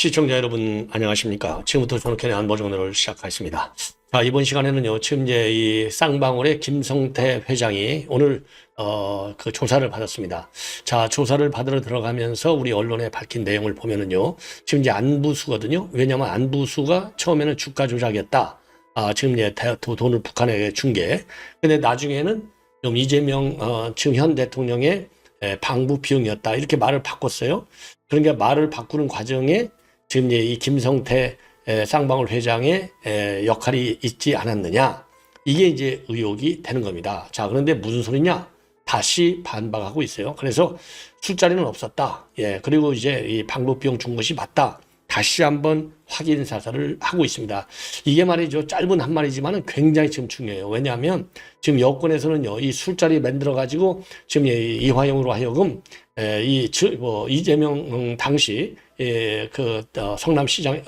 시청자 여러분 안녕하십니까. 지금부터 존경의 안보정론을 시작하겠습니다. 자, 이번 시간에는요, 지금 이제 이 쌍방울의 김성태 회장이 오늘 그 조사를 받았습니다. 자, 조사를 받으러 들어가면서 우리 언론에 밝힌 내용을 보면은요, 지금 이제 안부수거든요. 왜냐하면 안부수가 처음에는 주가 조작이었다. 지금 이제 돈을 북한에 준 게. 근데 나중에는 좀 이재명 지금 현 대통령의 방부 비용이었다. 이렇게 말을 바꿨어요. 그러니까 말을 바꾸는 과정에 지금 이제 이 김성태 쌍방울 회장의 역할이 있지 않았느냐. 이게 이제 의혹이 되는 겁니다. 자, 그런데 무슨 소리냐? 다시 반박하고 있어요. 그래서 술자리는 없었다. 예, 그리고 이제 이 방부 비용 준 것이 맞다. 다시 한번 확인 사살을 하고 있습니다. 이게 말이죠. 짧은 한 말이지만 굉장히 지금 중요해요. 왜냐하면 지금 여권에서는요, 이 술자리 만들어가지고 지금 이화영으로 하여금 이재명 당시 성남시장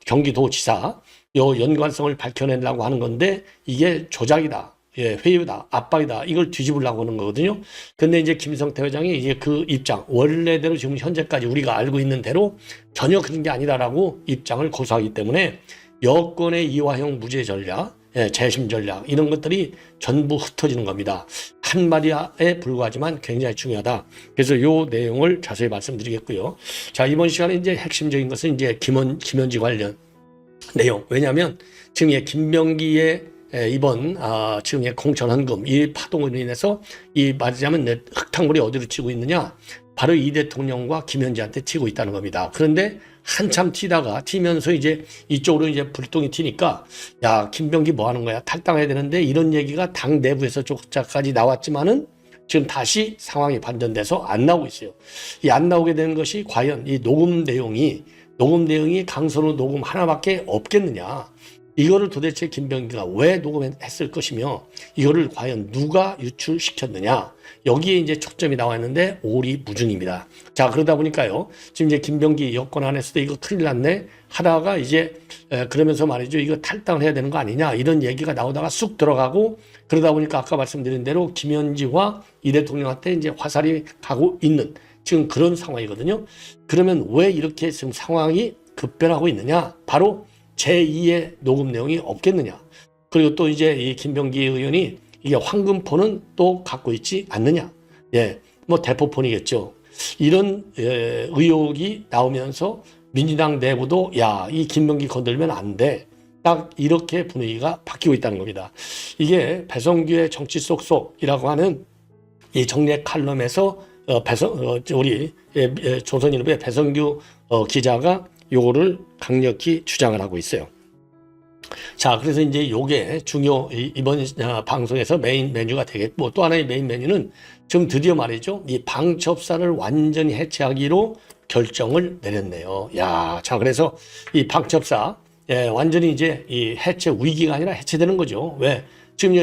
경기도지사 요 연관성을 밝혀내려고 하는 건데 이게 조작이다. 예, 회유다, 압박이다. 이걸 뒤집으려고 하는 거거든요. 근데 이제 김성태 회장이 이제 그 입장, 원래대로 지금 현재까지 우리가 알고 있는 대로 전혀 그런 게 아니다라고 입장을 고수하기 때문에 여권의 이화영 무죄 전략, 재심 전략, 이런 것들이 전부 흩어지는 겁니다. 한마디에 불과하지만 굉장히 중요하다. 그래서 요 내용을 자세히 말씀드리겠고요. 자, 이번 시간에 이제 핵심적인 것은 이제 김현지 관련 내용. 왜냐하면 지금 김병기의 이번 지금 공천헌금 이 파동으로 인해서 이 말하자면 흙탕물이 어디로 튀고 있느냐, 바로 이 대통령과 김현지한테 튀고 있다는 겁니다. 그런데 한참 튀면서 이제 이쪽으로 이제 불똥이 튀니까 야, 김병기 뭐 하는 거야, 탈당해야 되는데, 이런 얘기가 당 내부에서 조작까지 나왔지만은 지금 다시 상황이 반전돼서 안 나오고 있어요. 이 안 나오게 되는 것이 과연 이 녹음 내용이 강선우 녹음 하나밖에 없겠느냐, 이거를 도대체 김병기가 왜 녹음했을 것이며 이거를 과연 누가 유출시켰느냐, 여기에 이제 초점이 나와 있는데 오리무중입니다. 자, 그러다 보니까요, 지금 이제 김병기 여권 안에서도 이거 큰일 났네 하다가 이제 그러면서 말이죠, 이거 탈당을 해야 되는 거 아니냐, 이런 얘기가 나오다가 쑥 들어가고, 그러다 보니까 아까 말씀드린 대로 김현지와 이 대통령한테 이제 화살이 가고 있는 지금 그런 상황이거든요. 그러면 왜 이렇게 지금 상황이 급변하고 있느냐, 바로 제2의 녹음 내용이 없겠느냐. 그리고 또 이제 이 김병기 의원이 이게 황금폰은 또 갖고 있지 않느냐. 예, 뭐 대포폰이겠죠. 이런 의혹이 나오면서 민주당 내부도 야, 이 김병기 건들면 안 돼. 딱 이렇게 분위기가 바뀌고 있다는 겁니다. 이게 배성규의 정치 쏙쏙이라고 하는 이 정례 칼럼에서 우리 조선일보의 배성규 기자가 요거를 강력히 주장을 하고 있어요. 자, 그래서 이제 요게 이번 방송에서 메인 메뉴가 되겠고, 또 하나의 메인 메뉴는 지금 드디어 말이죠, 이 방첩사를 완전히 해체하기로 결정을 내렸네요. 야, 자, 그래서 이 방첩사 완전히 이제 이 해체 위기가 아니라 해체되는 거죠. 왜? 지금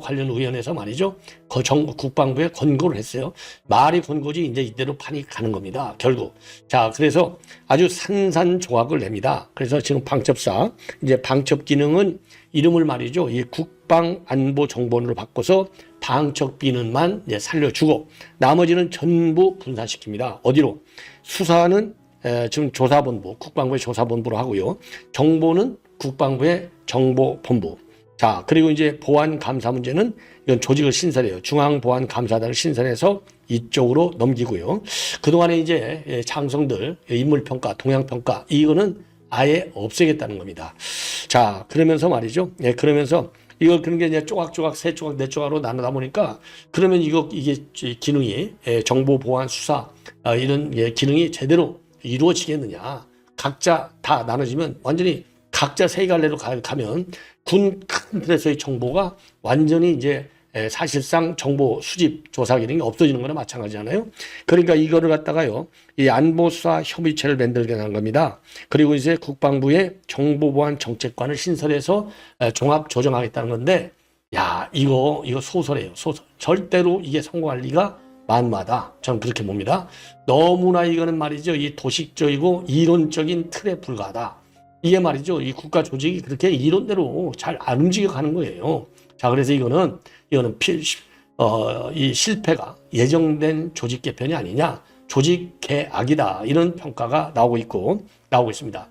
관련 위원회에서 말이죠, 국방부에 권고를 했어요. 말이 권고지 이제 이대로 판이 가는 겁니다, 결국. 자, 그래서 아주 산산조각을 냅니다. 그래서 지금 방첩사, 이제 방첩 기능은 이름을 말이죠, 이 국방안보정보원으로 바꿔서 방첩 기능만 이제 살려주고 나머지는 전부 분산시킵니다. 어디로? 수사는 지금 조사본부, 국방부의 조사본부로 하고요. 정보는 국방부의 정보본부. 자, 그리고 이제 보안감사 문제는 이건 조직을 신설해요. 중앙보안감사단을 신설해서 이쪽으로 넘기고요. 그동안에 이제 장성들, 인물평가, 동향평가, 이거는 아예 없애겠다는 겁니다. 자, 그러면서 말이죠. 그러면서 이걸 그런 게 이제 조각조각, 세 조각, 네 조각으로 나누다 보니까 그러면 이게 기능이, 정보보안 수사, 이런 기능이 제대로 이루어지겠느냐. 각자 다 나눠지면 완전히 각자 세 갈래로 가면 군 큰 틀에서의 정보가 완전히 이제 사실상 정보 수집 조사 기능이 없어지는 거나 마찬가지잖아요. 그러니까 이거를 갖다가요, 이 안보수사 협의체를 만들게 한 겁니다. 그리고 이제 국방부의 정보보안 정책관을 신설해서 종합 조정하겠다는 건데, 야, 이거 소설이에요. 소설. 절대로 이게 성공할 리가 만마다. 저는 그렇게 봅니다. 너무나 이거는 말이죠, 이 도식적이고 이론적인 틀에 불과하다. 이게 말이죠, 이 국가 조직이 그렇게 이론대로 잘 안 움직여가는 거예요. 자, 그래서 이거는 이 실패가 예정된 조직 개편이 아니냐, 조직 개악이다. 이런 평가가 나오고 있습니다.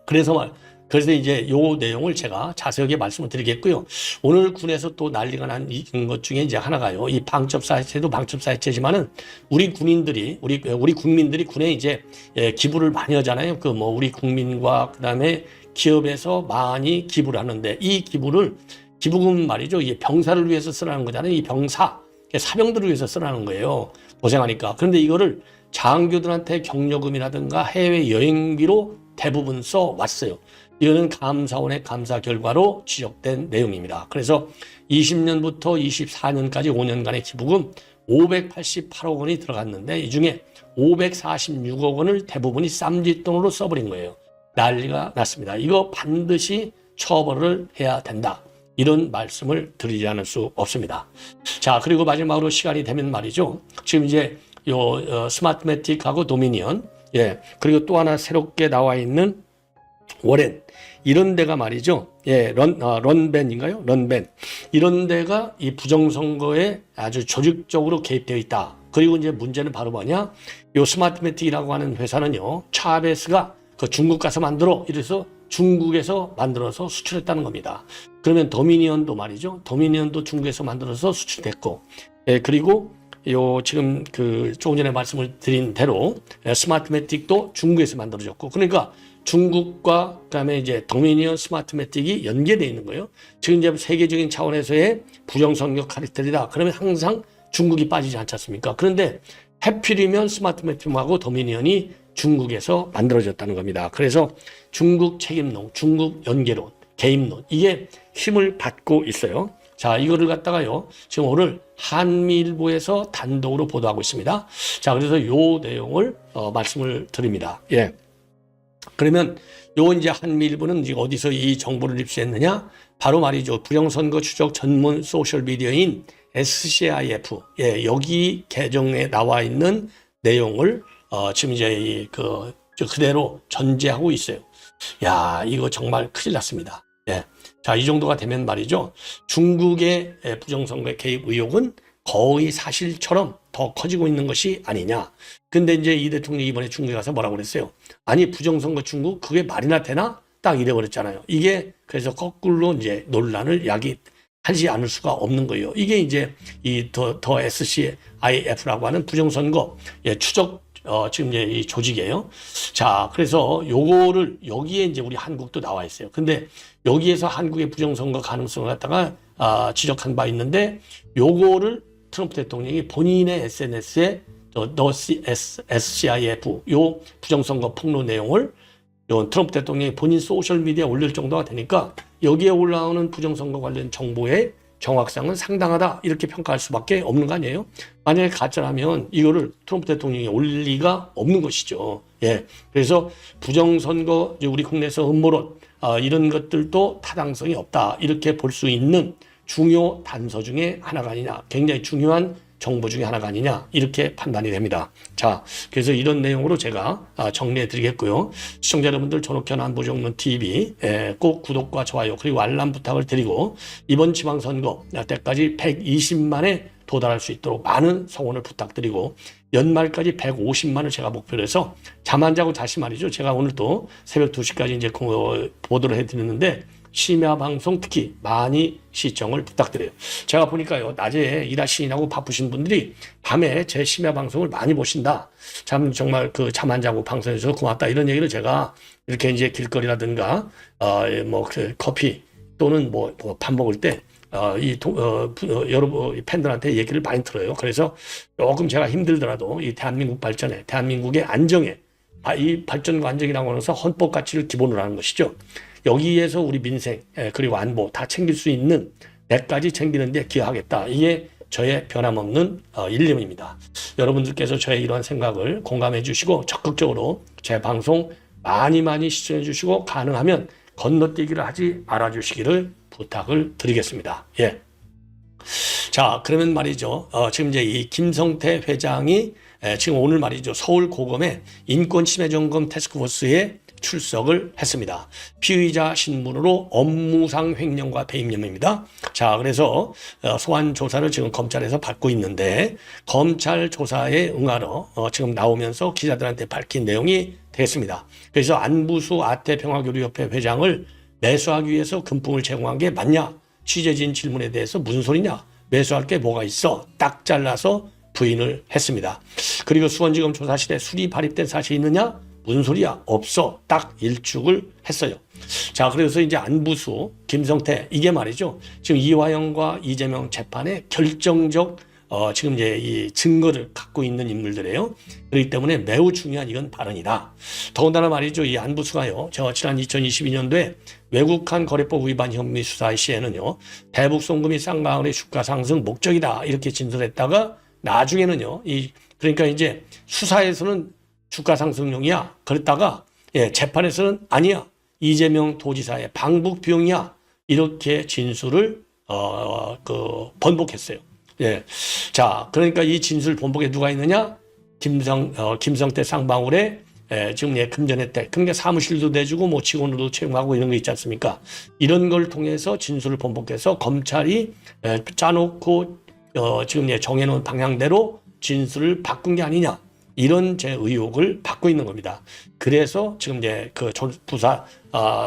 그래서 이제 요 내용을 제가 자세하게 말씀을 드리겠고요. 오늘 군에서 또 난리가 난 것 중에 이제 하나가요. 이 방첩사회체도 방첩사회체지만은 우리 국민들이 군에 이제 기부를 많이 하잖아요. 그 뭐 우리 국민과 그다음에 기업에서 많이 기부를 하는데 이 기부금 말이죠. 이 병사를 위해서 쓰라는 거잖아요. 이 사병들을 위해서 쓰라는 거예요. 고생하니까. 그런데 이거를 장교들한테 격려금이라든가 해외 여행비로 대부분 써왔어요. 이거는 감사원의 감사 결과로 지적된 내용입니다. 그래서 20년부터 24년까지 5년간의 기부금 588억 원이 들어갔는데 이 중에 546억 원을 대부분이 쌈짓돈으로 써버린 거예요. 난리가 났습니다. 이거 반드시 처벌을 해야 된다. 이런 말씀을 드리지 않을 수 없습니다. 자, 그리고 마지막으로 시간이 되면 말이죠. 지금 이제 스마트매틱하고 도미니언, 그리고 또 하나 새롭게 나와 있는 워렌, 이런 데가 말이죠. 런벤인가요? 런벤. 이런 데가 이 부정선거에 아주 조직적으로 개입되어 있다. 그리고 이제 문제는 바로 뭐냐? 요 스마트매틱이라고 하는 회사는요, 차베스가 그 중국 가서 만들어. 이래서 중국에서 만들어서 수출했다는 겁니다. 그러면 도미니언도 말이죠. 도미니언도 중국에서 만들어서 수출됐고, 그리고 지금 조금 전에 말씀을 드린 대로 스마트매틱도 중국에서 만들어졌고, 그러니까 중국과 그다음에 이제 도미니언 스마트매틱이 연계되어 있는 거예요. 지금 이제 세계적인 차원에서의 부정선거 카르텔이다. 그러면 항상 중국이 빠지지 않지 않습니까? 그런데 해필이면 스마트매틱하고 도미니언이 중국에서 만들어졌다는 겁니다. 그래서 중국 책임론, 중국 연계론, 개입론, 이게 힘을 받고 있어요. 자, 이거를 갖다가요, 지금 오늘 한미일보에서 단독으로 보도하고 있습니다. 자, 그래서 요 내용을 말씀을 드립니다. 그러면 이제 한미일보는 이제 어디서 이 정보를 입수했느냐? 바로 말이죠. 부정선거 추적 전문 소셜미디어인 SCIF, 여기 계정에 나와 있는 내용을 지금 이제 그대로 전제하고 있어요. 야, 이거 정말 큰일 났습니다. 자, 이 정도가 되면 말이죠. 중국의 부정선거 개입 의혹은 거의 사실처럼 더 커지고 있는 것이 아니냐. 근데 이제 이 대통령이 이번에 중국에 가서 뭐라고 그랬어요? 아니, 부정선거 중국 그게 말이나 되나? 딱 이래버렸잖아요. 이게 그래서 거꾸로 이제 논란을 야기하지 않을 수가 없는 거예요. 이게 이제 더 SCIF라고 하는 부정선거 추적 지금 이제 이 조직이에요. 자, 그래서 요거를 여기에 이제 우리 한국도 나와 있어요. 근데 여기에서 한국의 부정선거 가능성을 갖다가 지적한 바 있는데 요거를 트럼프 대통령이 본인의 SNS에 SCIF 요 부정선거 폭로 내용을 트럼프 대통령이 본인 소셜미디어에 올릴 정도가 되니까 여기에 올라오는 부정선거 관련 정보의 정확성은 상당하다 이렇게 평가할 수밖에 없는 거 아니에요? 만약에 가짜라면 이거를 트럼프 대통령이 올릴 리가 없는 것이죠. 그래서 부정선거, 우리 국내에서 음모론 이런 것들도 타당성이 없다 이렇게 볼 수 있는 중요 단서 중에 하나가 아니냐, 굉장히 중요한 정보 중에 하나가 아니냐 이렇게 판단이 됩니다. 자, 그래서 이런 내용으로 제가 정리해 드리겠고요. 시청자 여러분들, 조록현 안보정론TV 꼭 구독과 좋아요 그리고 알람 부탁을 드리고 이번 지방선거 때까지 120만에 도달할 수 있도록 많은 성원을 부탁드리고 연말까지 150만을 제가 목표로 해서 잠 안 자고 다시 말이죠. 제가 오늘 또 새벽 2시까지 이제 보도를 해드리는데 심야 방송 특히 많이 시청을 부탁드려요. 제가 보니까요, 낮에 일하시느라고 바쁘신 분들이 밤에 제 심야 방송을 많이 보신다. 참 정말 잠 안 자고 방송해줘서 고맙다 이런 얘기를 제가 이렇게 이제 길거리라든가 커피 또는 밥 먹을 때 여러분 팬들한테 얘기를 많이 들어요. 그래서 조금 제가 힘들더라도 이 대한민국 발전에, 대한민국의 안정에, 이 발전과 안정이라고 하면서 헌법 가치를 기본으로 하는 것이죠. 여기에서 우리 민생 그리고 안보 다 챙길 수 있는 100가지 챙기는 데 기여하겠다. 이게 저의 변함없는 일념입니다. 여러분들께서 저의 이러한 생각을 공감해 주시고 적극적으로 제 방송 많이 시청해 주시고 가능하면 건너뛰기를 하지 말아 주시기를 부탁을 드리겠습니다. 자, 그러면 말이죠. 지금 이제 이 김성태 회장이 지금 오늘 말이죠. 서울 고검에 인권침해 점검 태스크포스에 출석을 했습니다. 피의자 신분으로 업무상 횡령과 배임 혐의입니다. 자, 그래서 소환 조사를 지금 검찰에서 받고 있는데 검찰 조사에 응하러 지금 나오면서 기자들한테 밝힌 내용이 되겠습니다. 그래서 안부수 아태평화교류협회 회장을 매수하기 위해서 금품을 제공한 게 맞냐? 취재진 질문에 대해서 무슨 소리냐? 매수할 게 뭐가 있어? 딱 잘라서 부인을 했습니다. 그리고 수원지검 조사실에 술이 발입된 사실이 있느냐? 무슨 소리야? 없어. 딱 일축을 했어요. 자, 그래서 이제 안부수, 김성태, 이게 말이죠. 지금 이화영과 이재명 재판에 결정적 지금 이제 이 증거를 갖고 있는 인물들이에요. 그렇기 때문에 매우 중요한 이건 발언이다. 더군다나 말이죠. 이 안부수가요. 저 지난 2022년도에 외국한 거래법 위반 혐의 수사 시에는요. 대북 송금이 쌍방울의 주가 상승 목적이다. 이렇게 진술했다가 나중에는요. 그러니까 이제 수사에서는 주가 상승용이야. 그랬다가 재판에서는 아니야. 이재명 도지사의 방북 비용이야. 이렇게 진술을 번복했어요. 예. 자, 그러니까 이 진술 번복에 누가 있느냐? 김성태 쌍방울의 지금 금전 혜택. 그러니까 사무실도 내주고 뭐 직원으로도 채용하고 이런 거 있지 않습니까? 이런 걸 통해서 진술을 번복해서 검찰이 짜놓고 지금 정해놓은 방향대로 진술을 바꾼 게 아니냐. 이런 제 의혹을 받고 있는 겁니다. 그래서 지금 이제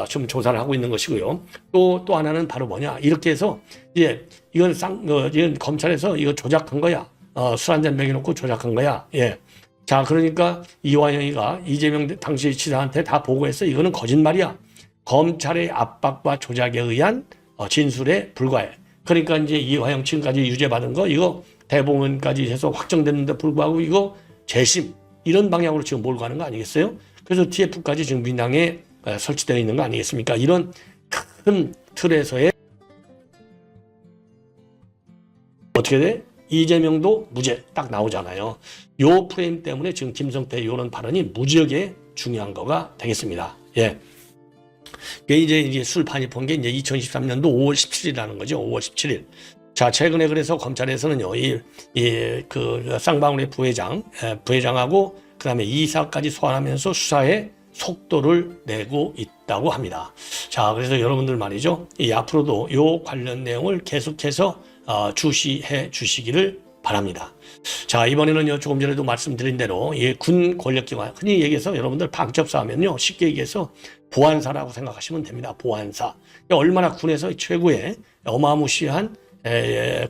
지금 조사를 하고 있는 것이고요. 또 하나는 바로 뭐냐. 이렇게 해서 이건 검찰에서 이거 조작한 거야. 술 한잔 먹여놓고 조작한 거야. 예. 자, 그러니까 이화영이가 이재명 당시 지사한테 다 보고해서 이거는 거짓말이야. 검찰의 압박과 조작에 의한 진술에 불과해. 그러니까 이제 이화영 지금까지 유죄받은 거 이거 대법원까지 해서 확정됐는데 불구하고 이거 재심 이런 방향으로 지금 몰고 가는 거 아니겠어요? 그래서 TF까지 지금 민당에 설치되어 있는 거 아니겠습니까? 이런 큰 틀에서의 어떻게 돼? 이재명도 무죄 딱 나오잖아요. 요 프레임 때문에 지금 김성태 이런 발언이 무지하게 중요한 거가 되겠습니다. 예. 이제 술 반입한 게 이제 2023년도 5월 17일이라는 거죠. 5월 17일. 자, 최근에 그래서 검찰에서는요, 그 쌍방울의 부회장하고 그 다음에 이사까지 소환하면서 수사에 속도를 내고 있다고 합니다. 자, 그래서 여러분들 말이죠. 앞으로도 요 관련 내용을 계속해서 주시해 주시기를 바랍니다. 자, 이번에는요, 조금 전에도 말씀드린 대로 군 권력기관, 흔히 얘기해서 여러분들 방첩사 하면요, 쉽게 얘기해서 보안사라고 생각하시면 됩니다. 보안사. 얼마나 군에서 최고의 어마무시한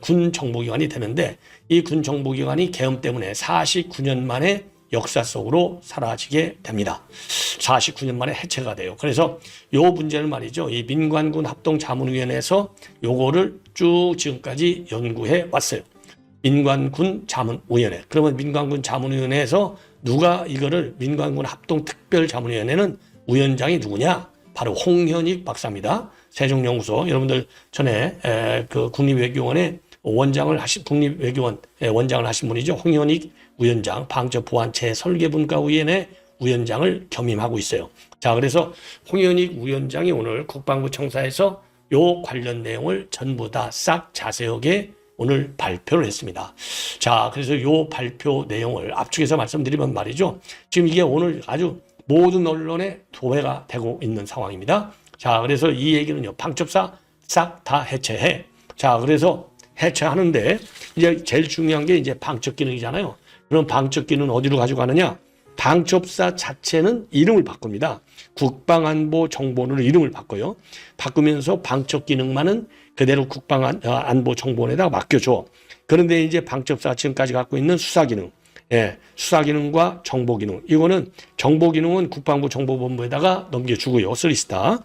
군 정보기관이 되는데 이 군 정보기관이 계엄 때문에 49년 만에 역사 속으로 사라지게 됩니다. 49년 만에 해체가 돼요. 그래서 요 문제를 말이죠. 이 민관군 합동자문위원회에서 요거를 쭉 지금까지 연구해 왔어요. 민관군 자문위원회. 그러면 민관군 자문위원회에서 누가 이거를 민관군 합동특별자문위원회는 위원장이 누구냐? 바로 홍현익 박사입니다. 세종연구소 여러분들 전에 그 국립외교원의 국립외교원 원장을 하신 분이죠. 홍현익 위원장 방첩보안 재설계분과위원회 위원장을 겸임하고 있어요. 자, 그래서 홍현익 위원장이 오늘 국방부 청사에서 요 관련 내용을 전부 다 싹 자세하게 오늘 발표를 했습니다. 자, 그래서 요 발표 내용을 압축해서 말씀드리면 말이죠. 지금 이게 오늘 아주 모든 언론에 도배가 되고 있는 상황입니다. 자, 그래서 이 얘기는요, 방첩사 싹 다 해체해. 자, 그래서 해체하는데 이제 제일 중요한 게 이제 방첩 기능이잖아요. 그럼 방첩 기능은 어디로 가져가느냐? 방첩사 자체는 이름을 바꿉니다. 국방안보정보원으로 이름을 바꿔요. 바꾸면서 방첩 기능만은 그대로 국방안보정보원에다가 맡겨줘. 그런데 이제 방첩사 지금까지 갖고 있는 수사기능, 수사기능과 정보기능, 이거는 정보기능은 국방부 정보본부에다가 넘겨주고요. 3스타.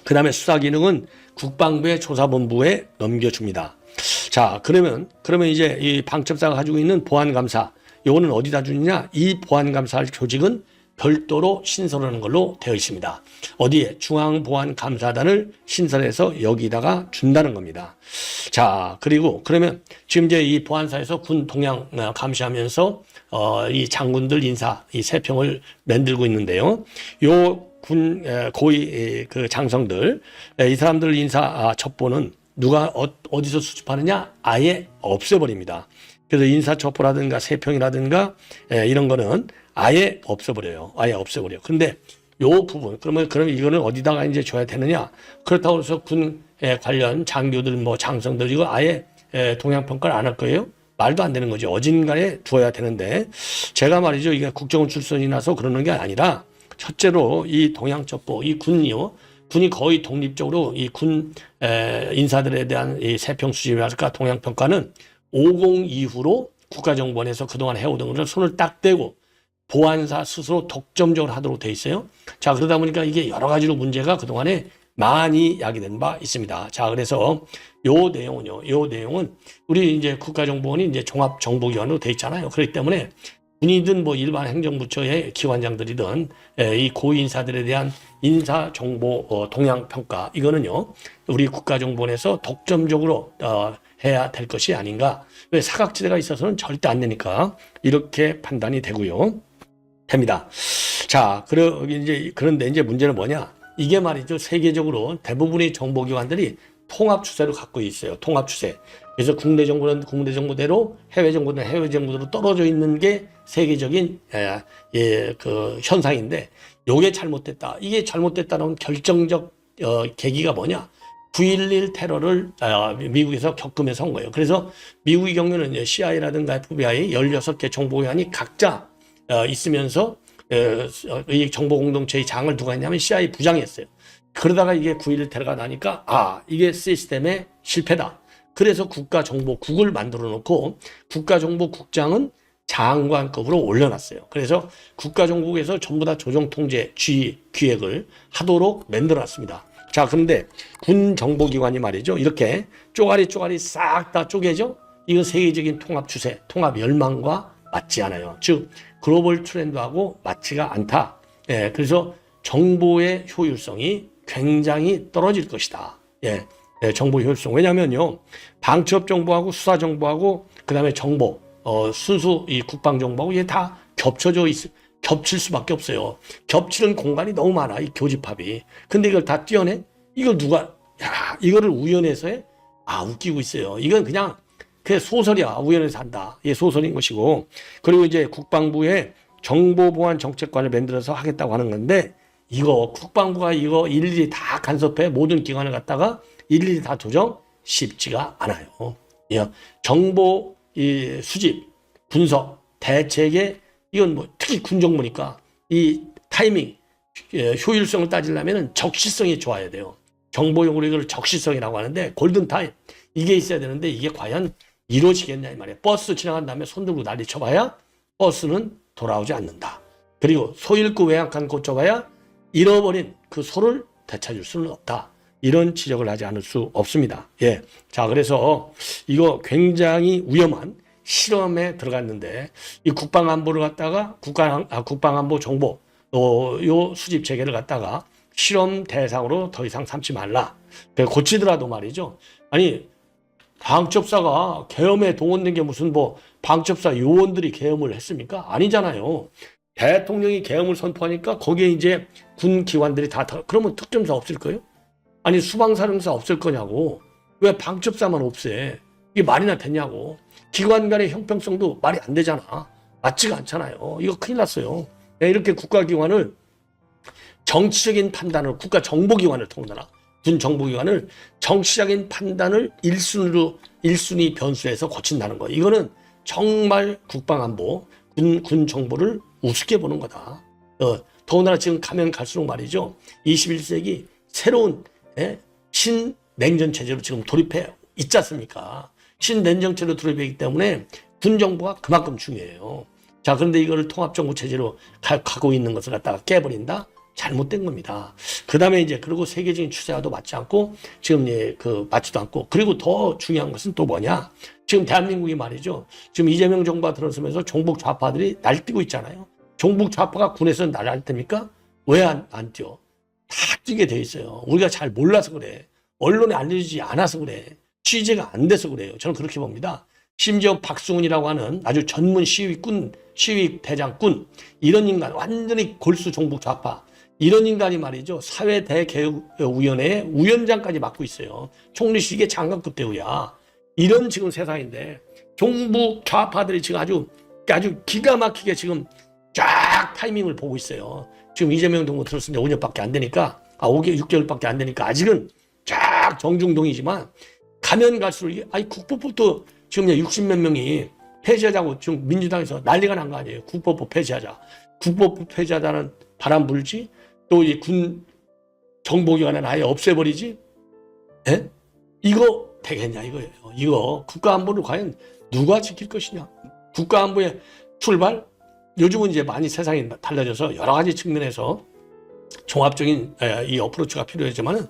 그 다음에 수사기능은 국방부의 조사본부에 넘겨줍니다. 자, 그러면 이제 이 방첩사가 가지고 있는 보안감사, 이거는 어디다 주느냐? 이 보안감사할 조직은 별도로 신설하는 걸로 되어 있습니다. 어디에? 중앙보안감사단을 신설해서 여기다가 준다는 겁니다. 자, 그리고 그러면 지금 이제 이 보안사에서 군 동향 감시하면서 이 장군들 인사 이 세평을 만들고 있는데요. 요 군 고위 그 장성들 이 사람들 인사 첩보는 누가 어디서 수집하느냐? 아예 없애버립니다. 그래서 인사첩보라든가 세평이라든가 이런 거는 아예 없애버려요. 아예 없애버려요. 근데 요 부분, 그러면 이거는 어디다가 이제 줘야 되느냐? 그렇다고 해서 군에 관련 장교들, 뭐 장성들, 이거 아예 동향평가를 안 할 거예요? 말도 안 되는 거죠. 어딘가에 두어야 되는데, 제가 말이죠. 이게 국정원 출신이 나서 그러는 게 아니라, 첫째로 이 동향첩보, 이 군이 거의 독립적으로 이 군 인사들에 대한 이 세평 수집이랄까 동향평가는 50 이후로 국가정보원에서 그동안 해오던 것을 손을 딱 떼고 보안사 스스로 독점적으로 하도록 돼 있어요. 자, 그러다 보니까 이게 여러 가지로 문제가 그동안에 많이 야기된 바 있습니다. 자, 그래서 요 내용은 우리 이제 국가정보원이 이제 종합정보기관으로 돼 있잖아요. 그렇기 때문에 군이든 뭐 일반 행정부처의 기관장들이든 이 고위인사들에 대한 인사정보 동향평가, 이거는요 우리 국가정보원에서 독점적으로 해야 될 것이 아닌가. 왜 사각지대가 있어서는 절대 안 되니까 이렇게 판단이 됩니다. 자, 그런데 이제 문제는 뭐냐? 이게 말이죠. 세계적으로 대부분의 정보기관들이 통합 추세를 갖고 있어요. 통합 추세. 그래서 국내 정부는 국내 정부대로, 해외 정부는 해외 정부대로 떨어져 있는 게 세계적인 그 현상인데, 요게 잘못됐다. 이게 잘못됐다는 결정적 계기가 뭐냐? 9.11 테러를 미국에서 겪으면서 한 거예요. 그래서 미국의 경우는 CIA라든가 FBI 16개 정보기관이 각자 있으면서 이 정보 공동체의 장을 누가 했냐면 CIA 부장이었어요. 그러다가 이게 9.11 테러가 나니까 이게 시스템의 실패다. 그래서 국가정보국을 만들어 놓고 국가정보국장은 장관급으로 올려놨어요. 그래서 국가정보국에서 전부 다 조정통제 지휘 기획을 하도록 만들어놨습니다. 자, 그런데 군정보기관이 말이죠. 이렇게 쪼가리 싹 다 쪼개져. 이건 세계적인 통합 추세, 통합 열망과 맞지 않아요. 즉 글로벌 트렌드하고 맞지가 않다. 그래서 정보의 효율성이 굉장히 떨어질 것이다. 정보 효율성. 왜냐면요, 방첩 정보하고 수사 정보하고 그다음에 정보, 순수 이 국방 정보하고 이게 다 겹칠 수밖에 없어요. 겹치는 공간이 너무 많아, 이 교집합이. 근데 이걸 다 떼어내? 이걸 이거를 우연해서 해? 웃기고 있어요. 이건 그냥 소설이야. 우연해서 한다. 이게 소설인 것이고. 그리고 이제 국방부에 정보보안 정책관을 만들어서 하겠다고 하는 건데, 국방부가 일일이 다 간섭해. 모든 기관을 갖다가 일일이 다 조정? 쉽지가 않아요. 정보 수집, 분석, 대책에 이건 특히 군정보니까 이 타이밍, 효율성을 따지려면 적시성이 좋아야 돼요. 정보용으로 이걸 적시성이라고 하는데, 골든타임, 이게 있어야 되는데, 이게 과연 이루어지겠냐 이 말이에요. 버스 지나간 다음에 손 들고 난리 쳐봐야 버스는 돌아오지 않는다. 그리고 소 잃고 외양간 꽂혀봐야 잃어버린 그 소를 되찾을 수는 없다. 이런 지적을 하지 않을 수 없습니다. 자, 그래서 이거 굉장히 위험한 실험에 들어갔는데, 이 국방안보를 갖다가 국방안보 정보 요 수집 체계를 갖다가 실험 대상으로 더 이상 삼지 말라. 고치더라도 말이죠. 아니, 방첩사가 계엄에 동원된 게 무슨 방첩사 요원들이 계엄을 했습니까? 아니잖아요. 대통령이 계엄을 선포하니까 거기에 이제 군 기관들이 그러면 특전사 없을 거예요? 아니, 수방사령사 없을 거냐고. 왜 방첩사만 없애? 이게 말이나 되냐고. 기관 간의 형평성도 말이 안 되잖아. 맞지가 않잖아요. 이거 큰일 났어요. 이렇게 국가기관을 정치적인 판단을, 국가정보기관을 통해라. 군 정보기관을 정치적인 판단을 1순위 변수에서 고친다는 거. 이거는 정말 국방안보, 군 정보를 우습게 보는 거다. 더군다나 지금 가면 갈수록 말이죠. 21세기 새로운 신냉전 체제로 지금 돌입해 있지 않습니까? 신냉전 체제로 돌입하기 때문에 군 정보가 그만큼 중요해요. 자, 그런데 이거를 통합정보 체제로 가고 있는 것을 갖다가 깨버린다? 잘못된 겁니다. 그 다음에 그리고 세계적인 추세와도 맞지 않고, 지금 맞지도 않고, 그리고 더 중요한 것은 또 뭐냐? 지금 대한민국이 말이죠. 지금 이재명 정부가 들어서면서 종북 좌파들이 날뛰고 있잖아요. 종북 좌파가 군에서 날 띱니까? 왜 안 뛰어? 다 뛰게 돼 있어요. 우리가 잘 몰라서 그래. 언론에 알려지지 않아서 그래. 취재가 안 돼서 그래요. 저는 그렇게 봅니다. 심지어 박수훈이라고 하는 아주 전문 시위 대장꾼, 이런 인간, 완전히 골수 종북 좌파, 이런 인간이 말이죠. 사회대개혁위원회의 위원장까지 맡고 있어요. 총리실의 장관급 대우야. 이런 지금 세상인데, 종북 좌파들이 지금 아주 기가 막히게 지금 쫙 타이밍을 보고 있어요. 지금 이재명 정부 들었을 때 5년밖에 안 되니까, 6개월밖에 안 되니까 아직은 쫙 정중동이지만 가면 갈수록 국법부터 지금 60몇 명이 폐지하자고 지금 민주당에서 난리가 난 거 아니에요. 국법부 폐지하자. 국법부 폐지하자는 바람 불지, 또 이 군 정보기관은 아예 없애버리지. 예? 이거 되겠냐 이거예요. 이거 국가안보를 과연 누가 지킬 것이냐. 국가안보의 출발, 요즘은 이제 많이 세상이 달라져서 여러 가지 측면에서 종합적인 이 어프로치가 필요하지만은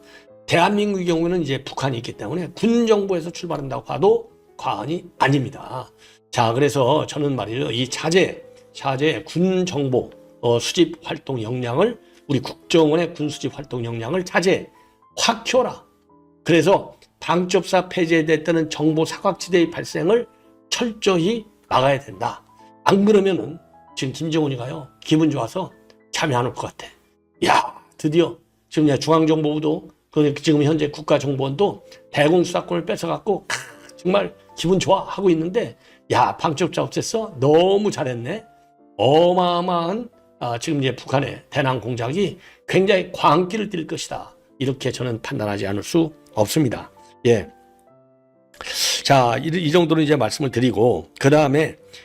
대한민국의 경우에는 이제 북한이 있기 때문에 군 정보에서 출발한다고 봐도 과언이 아닙니다. 자, 그래서 저는 말이죠, 이 차제 군 정보 수집 활동 역량을, 우리 국정원의 군 수집 활동 역량을 차제 확 키워라. 그래서 방첩사 폐지됐다는 정보 사각지대의 발생을 철저히 막아야 된다. 안 그러면은 지금 김정은이가요, 기분 좋아서 잠이 안 올 것 같아. 야, 드디어 지금 중앙정보부도 지금 현재 국가정보원도 대공수사권을 뺏어갖고 정말 기분 좋아 하고 있는데, 야, 방첩사 없앴어? 너무 잘했네. 어마어마한 지금 이제 북한의 대남 공작이 굉장히 광기를 띨 것이다. 이렇게 저는 판단하지 않을 수 없습니다. 예. 자, 이 정도로 이제 말씀을 드리고,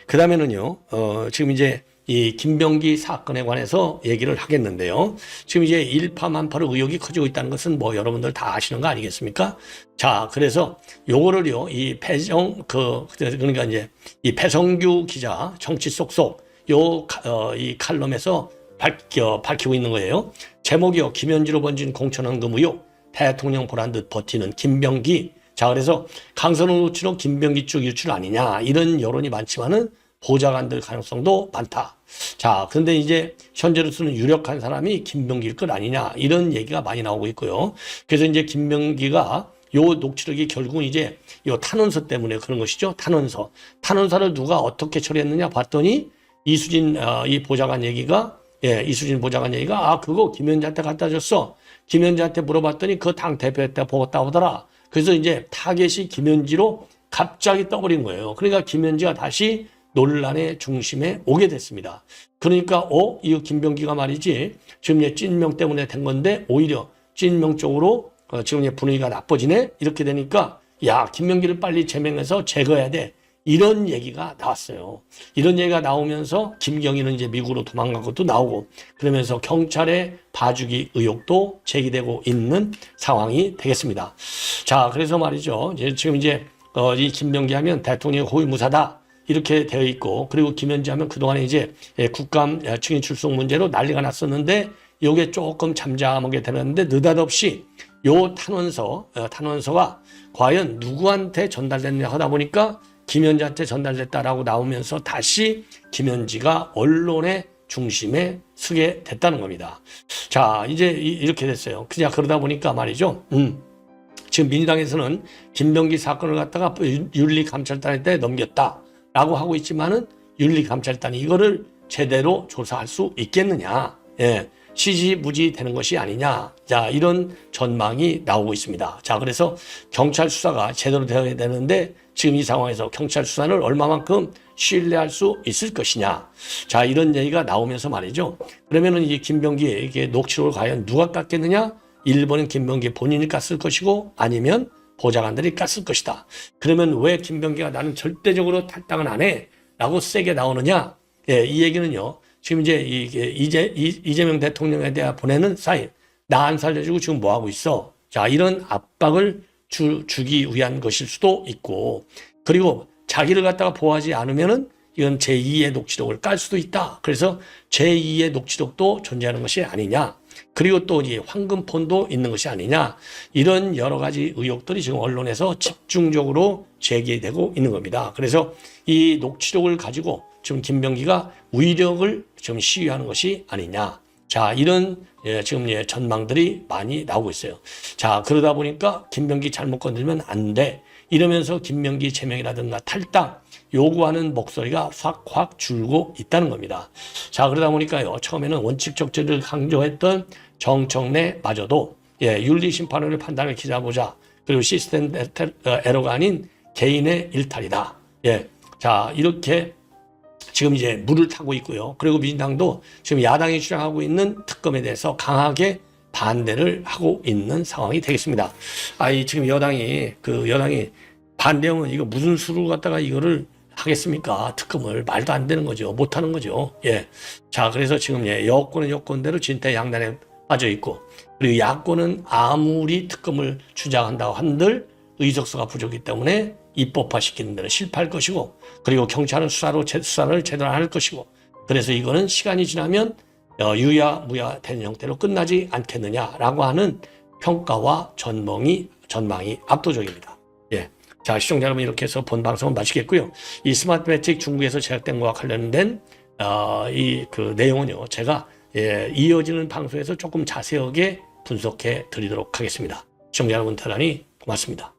그다음에는요, 지금 이제 이 김병기 사건에 관해서 얘기를 하겠는데요. 지금 이제 일파만파로 의혹이 커지고 있다는 것은 뭐 여러분들 다 아시는 거 아니겠습니까? 자, 그래서 요거를요, 그러니까 이제 이 배성규 기자 정치 쏙쏙 이 칼럼에서 밝히고 있는 거예요. 제목이요, 김현지로 번진 공천헌금 의혹, 대통령 보란 듯 버티는 김병기. 자, 그래서 강선호 노치로 김병기 쪽 유출 아니냐, 이런 여론이 많지만은 보좌관들 가능성도 많다. 자, 그런데 이제 현재로서는 유력한 사람이 김병기일 것 아니냐, 이런 얘기가 많이 나오고 있고요. 그래서 이제 김병기가 요 녹취록이 결국은 이제 요 탄원서 때문에 그런 것이죠. 탄원서를 누가 어떻게 처리했느냐 봤더니 이수진 이 보좌관 얘기가, 이수진 보좌관 얘기가 그거 김현지한테 갖다 줬어. 김현지한테 물어봤더니 그 당 대표한테 보겠다 오더라. 그래서 이제 타겟이 김현지로 갑자기 떠버린 거예요. 그러니까 김현지가 다시 논란의 중심에 오게 됐습니다. 그러니까 이 김병기가 말이지 지금 찐명 때문에 된 건데 오히려 찐명 쪽으로 지금 분위기가 나빠지네. 이렇게 되니까 야, 김병기를 빨리 제명해서 제거해야 돼. 이런 얘기가 나왔어요. 이런 얘기가 나오면서 김경희는 이제 미국으로 도망간 것도 나오고, 그러면서 경찰의 봐주기 의혹도 제기되고 있는 상황이 되겠습니다. 자, 그래서 말이죠. 지금 이제 이 김병기 하면 대통령의 호위무사다, 이렇게 되어 있고, 그리고 김현지 하면 그동안에 이제 국감 증인 출석 문제로 난리가 났었는데, 요게 조금 잠잠하게 되는데 느닷없이 요 탄원서가 과연 누구한테 전달됐냐 하다 보니까 김현지한테 전달됐다라고 나오면서 다시 김현지가 언론의 중심에 서게 됐다는 겁니다. 자, 이제 이렇게 됐어요. 그냥 그러다 보니까 말이죠. 지금 민주당에서는 김병기 사건을 갖다가 윤리감찰단한테 넘겼다라고 하고 있지만은 윤리감찰단이 이거를 제대로 조사할 수 있겠느냐. 예. 시시무지 되는 것이 아니냐. 자, 이런 전망이 나오고 있습니다. 자, 그래서 경찰 수사가 제대로 되어야 되는데 지금 이 상황에서 경찰 수사를 얼마만큼 신뢰할 수 있을 것이냐. 자, 이런 얘기가 나오면서 말이죠. 그러면은 이 김병기의 이게 녹취록을 과연 누가 깠겠느냐? 1번은 김병기 본인이 깠을 것이고 아니면 보좌관들이 깠을 것이다. 그러면 왜 김병기가 나는 절대적으로 탈당은 안 해? 라고 세게 나오느냐? 예, 이 얘기는요. 지금 이제 이재명 대통령에 대해 보내는 사인, 나 안 살려주고 지금 뭐 하고 있어? 자, 이런 압박을 주기 위한 것일 수도 있고, 그리고 자기를 갖다가 보호하지 않으면은 이건 제2의 녹취록을 깔 수도 있다. 그래서 제2의 녹취록도 존재하는 것이 아니냐. 그리고 또 이 황금폰도 있는 것이 아니냐. 이런 여러 가지 의혹들이 지금 언론에서 집중적으로 제기되고 있는 겁니다. 그래서 이 녹취록을 가지고 지금 김병기가 위력을 지금 시위하는 것이 아니냐. 자, 이런 지금 전망들이 많이 나오고 있어요. 자, 그러다 보니까 김병기 잘못 건들면 안 돼. 이러면서 김병기 제명이라든가 탈당 요구하는 목소리가 확 줄고 있다는 겁니다. 자, 그러다 보니까요. 처음에는 원칙적 제를 강조했던 정청래마저도 윤리심판원의 판단을 기다려보자. 그리고 시스템 에러가 아닌 개인의 일탈이다. 자, 이렇게 지금 이제 물을 타고 있고요. 그리고 민주당도 지금 야당이 주장하고 있는 특검에 대해서 강하게 반대를 하고 있는 상황이 되겠습니다. 지금 여당이 반대하면 이거 무슨 수를 갖다가 이거를 하겠습니까? 특검을 말도 안 되는 거죠. 못 하는 거죠. 예. 자, 그래서 지금 여권은 여권대로 진퇴양난에 빠져 있고, 그리고 야권은 아무리 특검을 주장한다고 한들 의석수가 부족이기 때문에 입법화시키는 데는 실패할 것이고, 그리고 경찰은 수사를 제대로 안 할 것이고, 그래서 이거는 시간이 지나면 유야무야 되는 형태로 끝나지 않겠느냐라고 하는 평가와 전망이 압도적입니다. 예. 자, 시청자 여러분, 이렇게 해서 본 방송은 마치겠고요. 이 스마트 매직 중국에서 제작된 것과 관련된 내용은요, 제가 이어지는 방송에서 조금 자세하게 분석해 드리도록 하겠습니다. 시청자 여러분, 대단히 고맙습니다.